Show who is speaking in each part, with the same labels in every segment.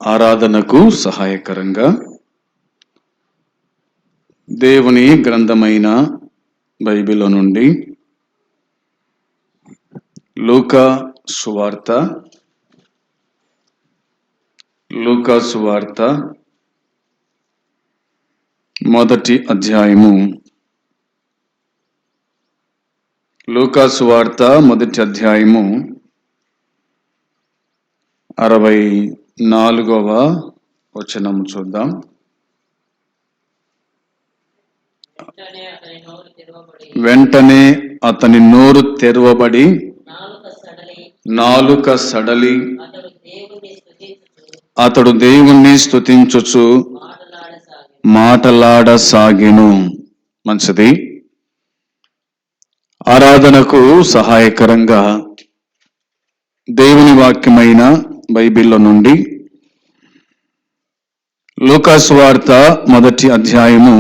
Speaker 1: ఆరాధనకు సహాయకరంగా దేవుని గ్రంథమైన బైబిల్ నుండి లూకా సువార్త మొదటి అధ్యాయము. లూకా సువార్త మొదటి అధ్యాయము 64వ వచనం చూద్దాం. వెంటనే అతని నోరు తెరవబడి నాలుక సడలి అతడు దేవుణ్ణి స్తుతించుచు మాటలాడసాగెను. మంచిది. ఆరాధనకు సహాయకరంగా దేవుని వాక్యమైన బైబిల్లో నుండి లూకా సువార్త మొదటి అధ్యాయము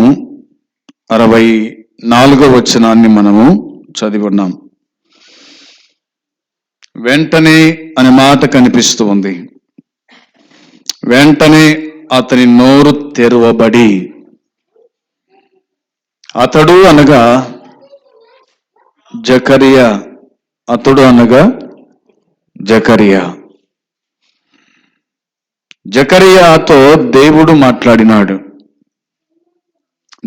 Speaker 1: 64వ వచనాన్ని మనము చదివి ఉన్నాం. వెంటనే అనే మాట కనిపిస్తూ ఉంది. వెంటనే అతని నోరు తెరవబడి, అతడు అనగా జకరియా. అతడు అనగా జకరియా. జకరియాతో దేవుడు మాట్లాడినాడు.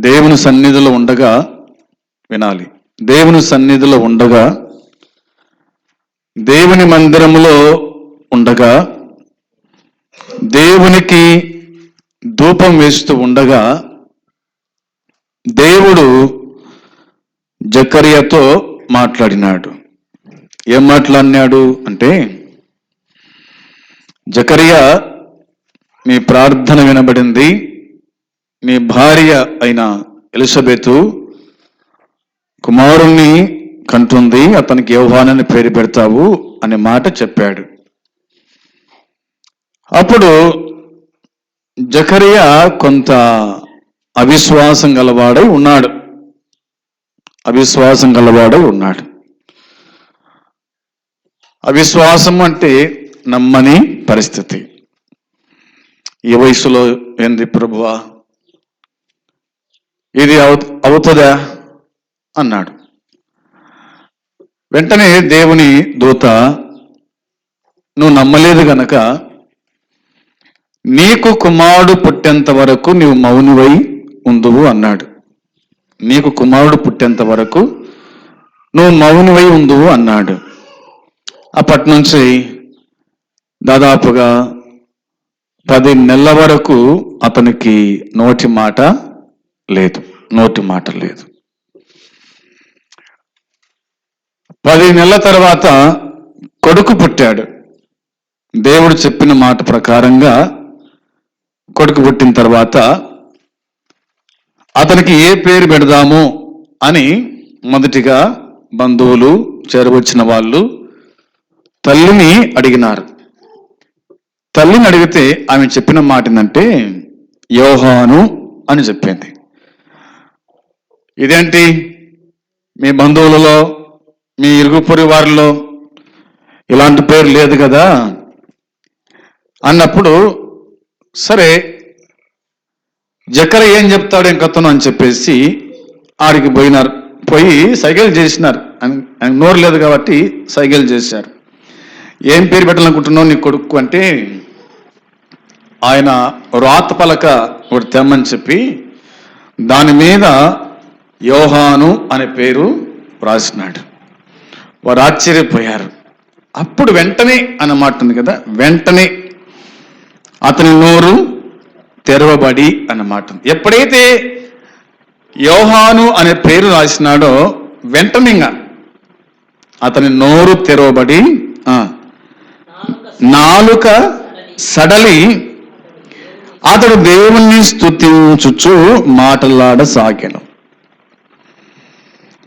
Speaker 1: దేవుని సన్నిధిలో ఉండగా వినాలి. దేవుని సన్నిధిలో ఉండగా, దేవుని మందిరములో ఉండగా, దేవునికి ధూపం వేస్తూ ఉండగా దేవుడు జకరియాతో మాట్లాడినాడు. ఏం మాట్లాడినాడు అంటే, జకరియా, నీ ప్రార్థన వినబడింది. నీ భార్య అయిన ఎలిజబెతు కుమారుణ్ణి కంటుంది. అతనికి యోహానని పేరు పెడతావు అనే మాట చెప్పాడు. అప్పుడు జకరియా కొంత అవిశ్వాసం గలవాడై ఉన్నాడు. అవిశ్వాసం అంటే నమ్మని పరిస్థితి. ఈ వయసులో ఏంది ప్రభువా, ఇది అవుతుందా అన్నాడు. వెంటనే దేవుని దూత, నువ్వు నమ్మలేదు గనక నీకు కుమారుడు పుట్టేంత వరకు నీవు మౌనివై ఉందువు అన్నాడు. నీకు కుమారుడు పుట్టేంత వరకు నువ్వు మౌనివై ఉందువు అన్నాడు. అప్పటి నుంచి దాదాపుగా 10 నెలల వరకు అతనికి నోటి మాట లేదు. 10 నెలల తర్వాత కొడుకు పుట్టాడు. దేవుడు చెప్పిన మాట ప్రకారంగా కొడుకు పుట్టిన తర్వాత అతనికి ఏ పేరు పెడదాము అని మొదటిగా బంధువులు, చేరవచ్చిన వాళ్ళు తల్లిని అడిగినారు. తల్లిని అడిగితే ఆమె చెప్పిన మాట ఏంటంటే యోహాను అని చెప్పింది. ఇదేంటి, మీ బంధువులలో, మీ ఇరుగు పొరుగు వారిలో ఇలాంటి పేరు లేదు కదా అన్నప్పుడు, సరే జకరియా ఏం చెప్తాడు ఇంకతను అని చెప్పేసి ఆడికి పోయి సైకిల్ చేసినారు. నోరు లేదు కాబట్టి సైకిల్ చేశారు. ఏం పేరు పెట్టాలనుకుంటున్నావు నీ కొడుకు అంటే, ఆయన రాత పలక ఒకటి తెమ్మని చెప్పి దాని మీద యోహాను అనే పేరు రాసినాడు. వారు ఆశ్చర్యపోయారు. అప్పుడు వెంటనే అన్నమాట ఉంది కదా, వెంటనే అతని నోరు తెరవబడి అన్నమాట. ఎప్పుడైతే యోహాను అనే పేరు రాసినాడో వెంటనే అతని నోరు తెరవబడి నాలుక సడలి అతడు దేవుణ్ణి స్తుతించుచు మాటలాడసాగెను.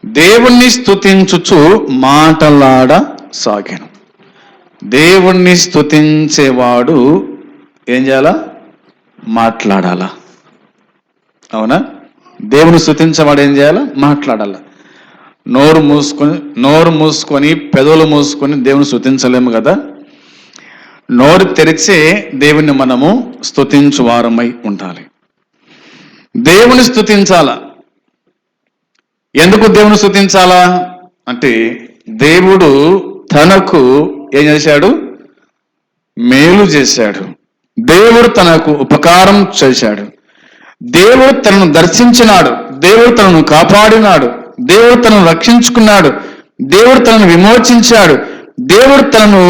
Speaker 1: దేవుణ్ణి స్తుతించుచు మాటలాడసాగెను. దేవుణ్ణి స్తుతించేవాడు ఏం చేయాలా? మాట్లాడాలా. అవునా? దేవుని స్తుతించేవాడు ఏం చేయాలా? మాట్లాడాలా. నోరు మూసుకొని పెదవులు మూసుకొని దేవుని స్తుతించలేము కదా. నోరు తెరిచే దేవుణ్ణి మనము స్తుతించు వారమై ఉండాలి. దేవుని స్తుతించాలా. ఎందుకు దేవుని స్తుతించాలా అంటే దేవుడు తనకు ఏం చేశాడు? మేలు చేశాడు. దేవుడు తనకు ఉపకారం చేశాడు. దేవుడు తనను దర్శించినాడు. దేవుడు తనను కాపాడినాడు. దేవుడు తనను రక్షించుకున్నాడు. దేవుడు తనను విమోచించాడు. దేవుడు తనను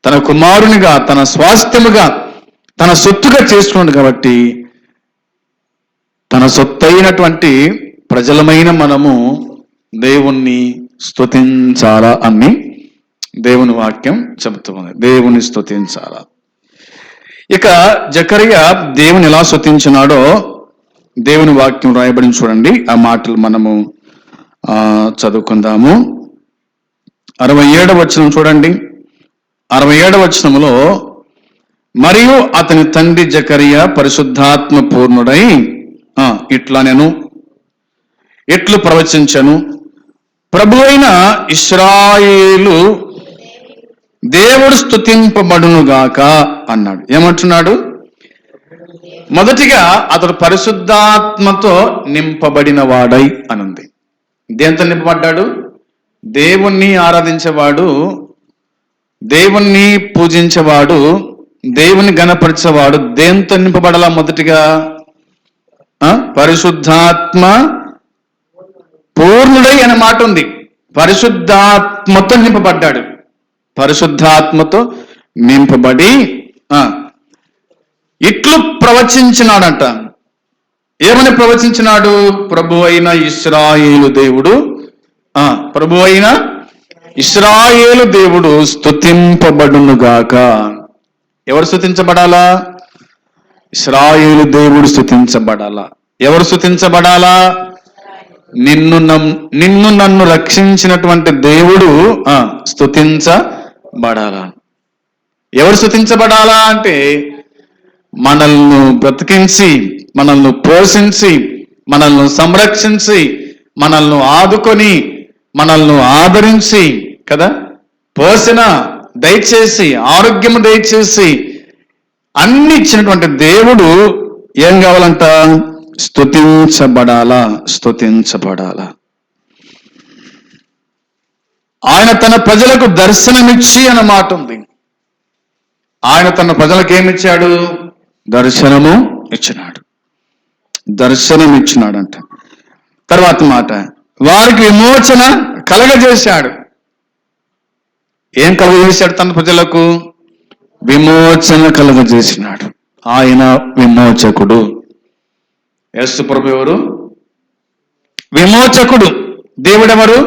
Speaker 1: తన కుమారునిగా, తన స్వాస్థ్యముగా, తన సొత్తుగా చేసుకున్నాడు. కాబట్టి తన సొత్తైనటువంటి ప్రజలమైన మనము దేవుణ్ణి స్తుతించాలా అని దేవుని వాక్యం చెబుతుంది. దేవుని స్తుతించాలా. ఇక జకరియా దేవుని ఎలా స్తుతించినాడో దేవుని వాక్యం రాయబడి చూడండి. ఆ మాటలు మనము చదువుకుందాము. 67వ వచనం చూడండి. 67వ వచనములో, మరియు అతని తండ్రి జకరియా పరిశుద్ధాత్మ పూర్ణుడై ఇట్లా నేను ఎట్లు ప్రవచించను, ప్రభువైన ఇశ్రాయేలు దేవుడు స్తుతింపబడునుగాక అన్నాడు. ఏమంటున్నాడు? మొదటిగా అతడు పరిశుద్ధాత్మతో నింపబడిన వాడై అనుంది. దేంతో నింపబడ్డాడు? దేవుణ్ణి ఆరాధించేవాడు, దేవుణ్ణి పూజించేవాడు, దేవుని గణపరిచేవాడు దేంతో నింపబడాలా? మొదటిగా పరిశుద్ధాత్మ పూర్ణుడై అనే మాట ఉంది. పరిశుద్ధాత్మతో నింపబడ్డాడు. పరిశుద్ధాత్మతో నింపబడి ఇట్లు ప్రవచించినాడంట. ఏమని ప్రవచించినాడు? ప్రభు అయిన ఇశ్రాయేలు దేవుడు, ప్రభు అయిన ఇశ్రాయేలు దేవుడు స్తుతింపబడునుగాక. ఎవరు స్తుతించబడాలా? ఇశ్రాయేలు దేవుడు స్తుతించబడాలా. ఎవరు స్తుతించబడాలా? నిన్ను నన్ను రక్షించినటువంటి దేవుడు స్తుతించబడాలా. ఎవరు స్తుతించబడాలా అంటే మనల్ని బ్రతికించి, మనల్ని పోషించి, మనల్ని సంరక్షించి, మనల్ని ఆదుకొని, మనల్ని ఆదరించి కదా, పోషణ దయచేసి, ఆరోగ్యము దయచేసి అన్ని ఇచ్చినటువంటి దేవుడు ఏం కావాలంట? స్తుతించబడాలా. స్తుతించబడాలా. ఆయన తన ప్రజలకు దర్శనమిచ్చి అన్న మాట ఉంది. ఆయన తన ప్రజలకు ఏమిచ్చాడు? దర్శనము ఇచ్చినాడు. దర్శనం ఇచ్చినాడంట. తర్వాత మాట, వారికి విమోచన కలగజేశాడు. ఏం కలగజేశాడు? తన ప్రజలకు విమోచన కలగజేసినాడు. ఆయన విమోచకుడు. యేసు ప్రభు ఎవరు? విమోచకుడు. దేవుడెవరు?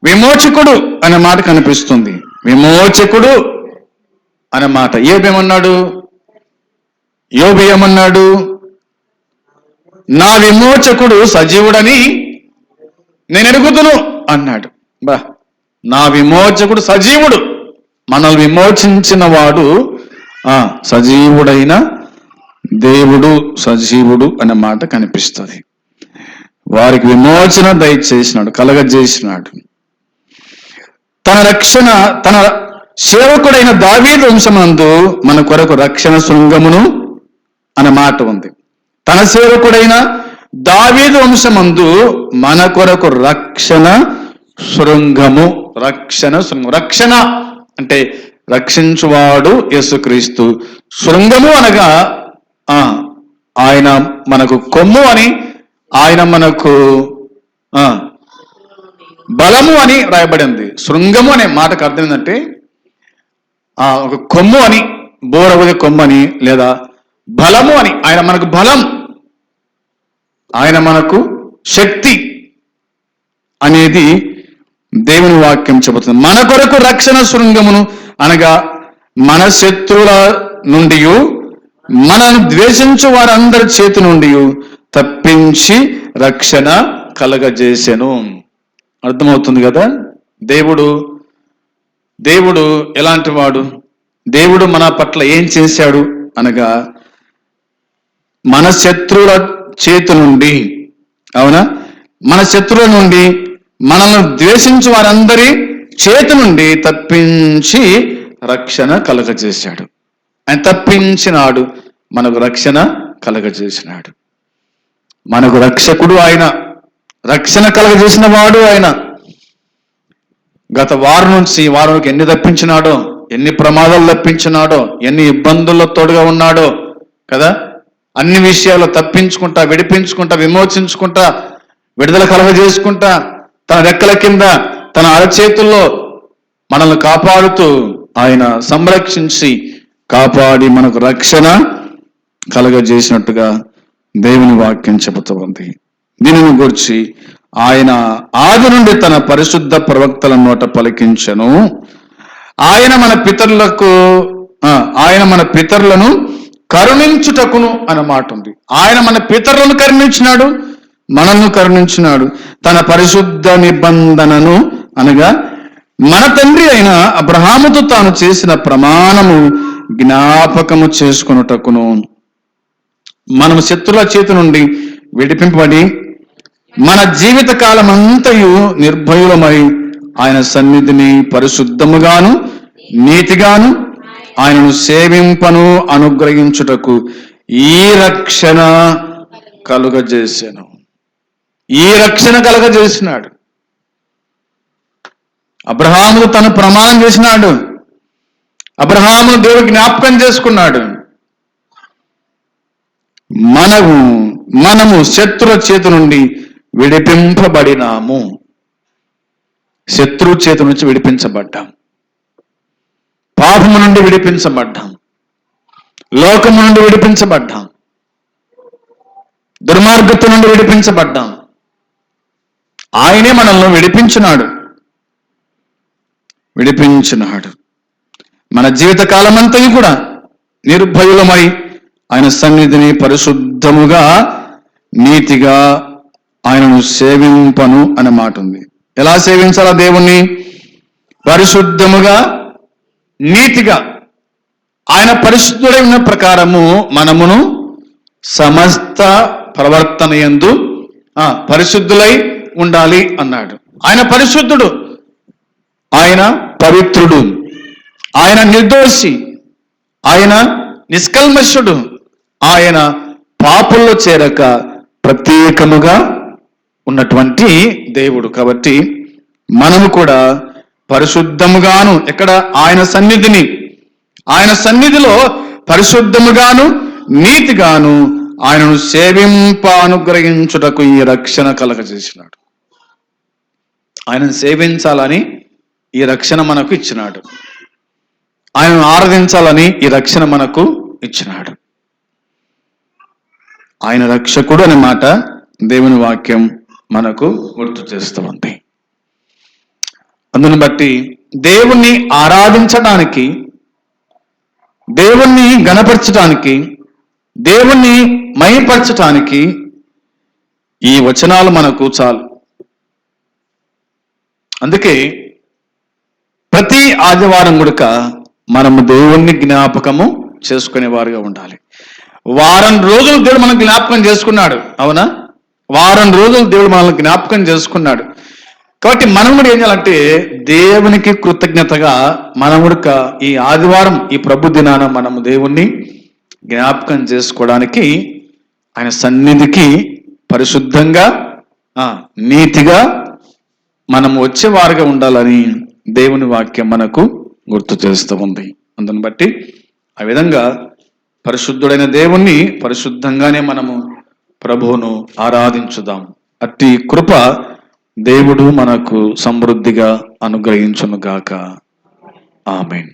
Speaker 1: విమోచకుడు అనే మాట కనిపిస్తుంది. విమోచకుడు అనే మాట. యోబేమన్నాడు? యోబు ఏమన్నాడు? నా విమోచకుడు సజీవుడని నేను ఎరుగుదును అన్నాడు. నా విమోచకుడు సజీవుడు. మనల్ని విమోచించిన వాడు సజీవుడైన దేవుడు, సజీవుడు అనే మాట కనిపిస్తుంది. వారికి విమోచన దయచేసినాడు, కలగజేసినాడు. తన రక్షణ, తన సేవకుడైన దావీదు వంశమందు మన కొరకు రక్షణ శృంగమును అనే మాట ఉంది. తన సేవకుడైన దావీదు వంశమందు మన కొరకు రక్షణ శృంగము. రక్షణ శృంగం. రక్షణ అంటే రక్షించువాడు యేసుక్రీస్తు. శృంగము అనగా ఆయన మనకు కొమ్ము అని, ఆయన మనకు బలము అని రాయబడింది. శృంగము అనే మాటకు అర్థం ఏంటంటే ఒక కొమ్ము అని, బోరవది కొమ్ము అని, లేదా బలము అని. ఆయన మనకు బలం, ఆయన మనకు శక్తి అనేది దేవుని వాక్యం చెబుతుంది. మన కొరకు రక్షణ శృంగమును అనగా మన శత్రువుల నుండి, మనను ద్వేషించు వారందరి చేతి నుండి తప్పించి రక్షణ కలగజేసెను. అర్థమవుతుంది కదా? దేవుడు ఎలాంటి వాడు? దేవుడు మన పట్ల ఏం చేశాడు అనగా మన శత్రువుల చేతి నుండి, అవునా, మన శత్రువుల నుండి, మనల్ని ద్వేషించు వారందరి చేతి నుండి తప్పించి రక్షణ కలగజేశాడు. ఆయన తప్పించినాడు, మనకు రక్షణ కలగజేసినాడు. మనకు రక్షకుడు ఆయన, రక్షణ కలగజేసిన వాడు ఆయన. గత వారం నుంచి వారానికి ఎన్ని తప్పించినాడో, ఎన్ని ప్రమాదాలు తప్పించినాడో, ఎన్ని ఇబ్బందుల్లో తోడుగా ఉన్నాడో కదా. అన్ని విషయాలు తప్పించుకుంటా, విడిపించుకుంటా, విమోచించుకుంటా, విడుదల కలగజేసుకుంటా, తన రెక్కల కింద తన అరచేతుల్లో మనల్ని కాపాడుతూ ఆయన సంరక్షించి కాపాడి మనకు రక్షణ కలగజేసినట్టుగా దేవుని వాక్యం చెబుతూ ఉంది. దీనిని గురించి ఆయన ఆది నుండి తన పరిశుద్ధ ప్రవక్తల నోట పలికించెను. ఆయన మన పితరులను కరుణించుటకును అన్న మాట ఉంది. ఆయన మన పితరులను కరుణించినాడు, మనల్ని కరుణించినాడు. తన పరిశుద్ధ నిబంధనను అనగా మన తండ్రి అయిన అబ్రహాముతో తాను చేసిన ప్రమాణము జ్ఞాపకము చేసుకొనుటకును, మనము శత్రుల చేతి నుండి విడిపింపబడి మన జీవిత కాలమంతయు నిర్భయులమై ఆయన సన్నిధిని పరిశుద్ధముగాను నీతిగాను ఆయనను సేవింపను అనుగ్రహించుటకు ఈ రక్షణ కలుగజేసాను. ఈ రక్షణ కలుగజేసినాడు. అబ్రహాము తను ప్రమాణం చేసినాడు. అబ్రహాము దేవుడు జ్ఞాపకం చేసుకున్నాడు. మనము శత్రుల చేతి నుండి విడిపింపబడినాము. శత్రు చేతి నుంచి విడిపించబడ్డాం, పాపము నుండి విడిపించబడ్డాం, లోకము నుండి విడిపించబడ్డాం, దుర్మార్గత నుండి విడిపించబడ్డాం. ఆయనే మనల్ని విడిపించినాడు. మన జీవిత కాలమంతా కూడా నిర్భయులమై ఆయన సన్నిధిని పరిశుద్ధముగా నీతిగా ఆయనను సేవింపను అనే మాట ఉంది. ఎలా సేవించాలా దేవుణ్ణి? పరిశుద్ధముగా నీతిగా. ఆయన పరిశుద్ధుడై ఉన్న ప్రకారము మనమును సమస్త ప్రవర్తన యందు పరిశుద్ధులై ఉండాలి అన్నాడు. ఆయన పరిశుద్ధుడు, ఆయన పవిత్రుడు, ఆయన నిర్దోషి, ఆయన నిష్కల్మషుడు, ఆయన పాపుల్లో చేరక ప్రత్యేకముగా ఉన్నటువంటి దేవుడు. కాబట్టి మనము కూడా పరిశుద్ధముగాను, ఎక్కడ ఆయన సన్నిధిలో పరిశుద్ధముగాను నీతిగాను ఆయనను సేవింప అనుగ్రహించుటకు ఈ రక్షణ కలగజేసినాడు. ఆయనను సేవించాలని ఈ రక్షణ మనకు ఇచ్చినాడు. ఆయనను ఆరాధించాలని ఈ రక్షణ మనకు ఇచ్చినాడు. ఆయన రక్షకుడు అనే మాట దేవుని వాక్యం మనకు గుర్తు చేస్తూ ఉంది. అందుని బట్టి దేవుణ్ణి ఆరాధించడానికి, దేవుణ్ణి గణపరచడానికి, దేవుణ్ణి మహిమపరచటానికి ఈ వచనాలు మనకు చాలు. అందుకే ప్రతి ఆదివారం గుడక మనము దేవుణ్ణి జ్ఞాపకము చేసుకునే వారుగా ఉండాలి. వారం రోజులు దేవుడు మనం జ్ఞాపకం చేసుకున్నాడు, అవునా? వారం రోజులు దేవుడు మనల్ని జ్ఞాపకం చేసుకున్నాడు. కాబట్టి మనం కూడా ఏం చేయాలంటే దేవునికి కృతజ్ఞతగా మనం కూడా ఈ ఆదివారం, ఈ ప్రభు దినాన మనము దేవుణ్ణి జ్ఞాపకం చేసుకోవడానికి ఆయన సన్నిధికి పరిశుద్ధంగా నీతిగా మనం వచ్చేవారుగా ఉండాలని దేవుని వాక్యం మనకు గుర్తు చేస్తూ ఉంది. అందుని బట్టి ఆ విధంగా పరిశుద్ధుడైన దేవుణ్ణి పరిశుద్ధంగానే మనము ప్రభువును ఆరాధించుదాం. అట్టి కృప దేవుడు మనకు సమృద్ధిగా అనుగ్రహించును గాక. ఆమేన్.